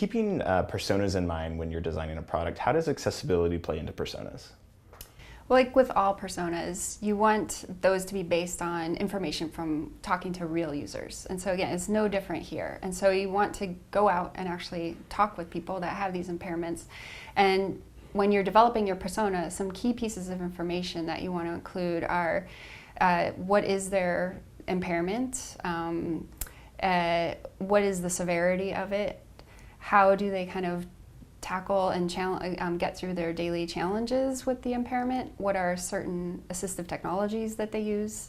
keeping personas in mind when you're designing a product, how does accessibility play into personas? Like with all personas, you want those to be based on information from talking to real users. And so again, it's no different here. And so you want to go out and actually talk with people that have these impairments. And when you're developing your persona, some key pieces of information that you want to include are what is their impairment, what is the severity of it, how do they kind of tackle and get through their daily challenges with the impairment, what are certain assistive technologies that they use,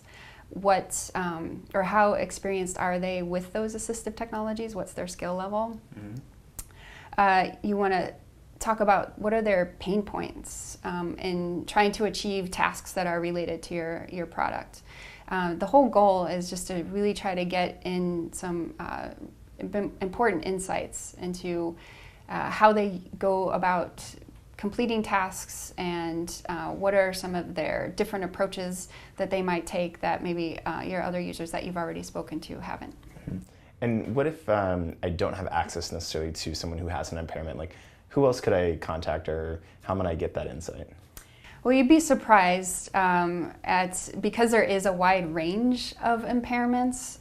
or how experienced are they with those assistive technologies, what's their skill level. You want to talk about what are their pain points in trying to achieve tasks that are related to your product. The whole goal is just to really try to get in some important insights into how they go about completing tasks and what are some of their different approaches that they might take that maybe your other users that you've already spoken to haven't. And what if I don't have access necessarily to someone who has an impairment? Like, who else could I contact, or how might I get that insight? Well, you'd be surprised because there is a wide range of impairments.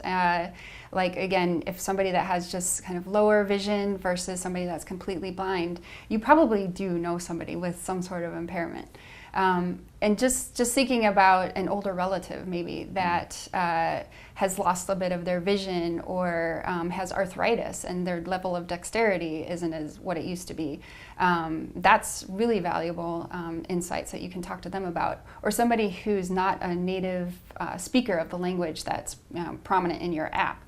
Like again, if somebody that has just kind of lower vision versus somebody that's completely blind, you probably do know somebody with some sort of impairment. And just thinking about an older relative maybe that has lost a bit of their vision or has arthritis and their level of dexterity isn't as what it used to be. That's really valuable insights that you can talk to them about. Or somebody who's not a native speaker of the language that's prominent in your app.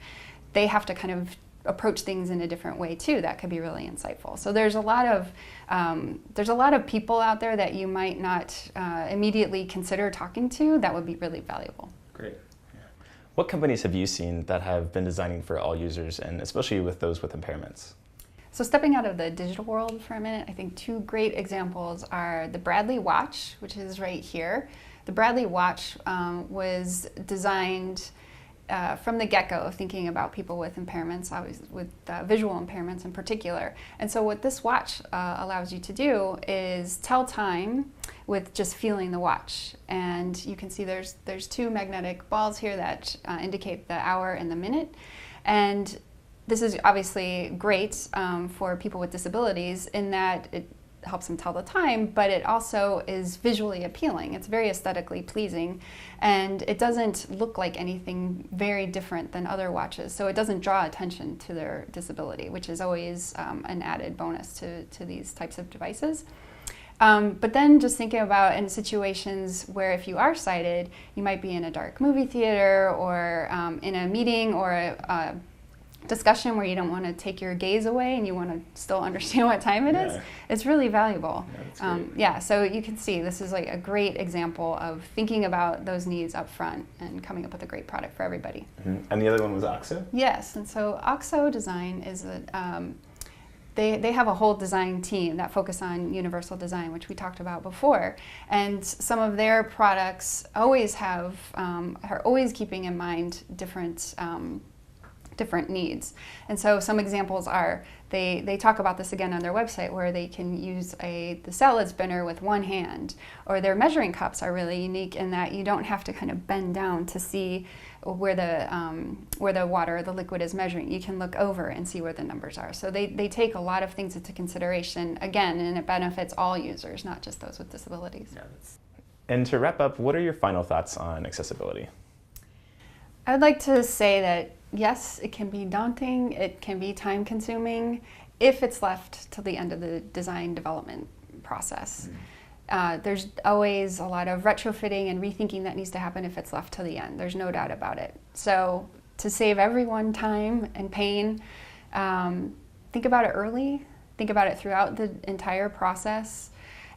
They have to kind of approach things in a different way too. That could be really insightful. So there's a lot of people out there that you might not immediately consider talking to that would be really valuable. Great. Yeah. What companies have you seen that have been designing for all users, and especially with those with impairments? So stepping out of the digital world for a minute, I think two great examples are the Bradley Watch, which is right here. The Bradley Watch was designed from the get-go, thinking about people with impairments, always with visual impairments in particular. And so what this watch allows you to do is tell time with just feeling the watch. And you can see there's two magnetic balls here that indicate the hour and the minute. And this is obviously great for people with disabilities in that it helps them tell the time, but it also is visually appealing. It's very aesthetically pleasing, and it doesn't look like anything very different than other watches, so it doesn't draw attention to their disability, which is always an added bonus to these types of devices. But then just thinking about in situations where if you are sighted, you might be in a dark movie theater or in a meeting or a discussion where you don't want to take your gaze away and you want to still understand what time it is, it's really valuable. So you can see this is like a great example of thinking about those needs up front and coming up with a great product for everybody. And the other one was OXO? Yes, and so OXO Design is they have a whole design team that focus on universal design, which we talked about before. And some of their products always are always keeping in mind different needs. And so some examples are, they talk about this again on their website, where they can use the salad spinner with one hand, or their measuring cups are really unique in that you don't have to kind of bend down to see where the water, the liquid is measuring. You can look over and see where the numbers are. So they take a lot of things into consideration, again, and it benefits all users, not just those with disabilities. And to wrap up, what are your final thoughts on accessibility? I would like to say that yes, it can be daunting, it can be time-consuming if it's left till the end of the design development process. There's always a lot of retrofitting and rethinking that needs to happen if it's left till the end. There's no doubt about it. So to save everyone time and pain, think about it early, think about it throughout the entire process,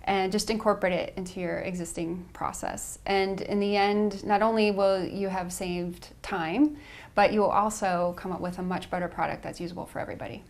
and just incorporate it into your existing process. And in the end, not only will you have saved time, but you will also come up with a much better product that's usable for everybody.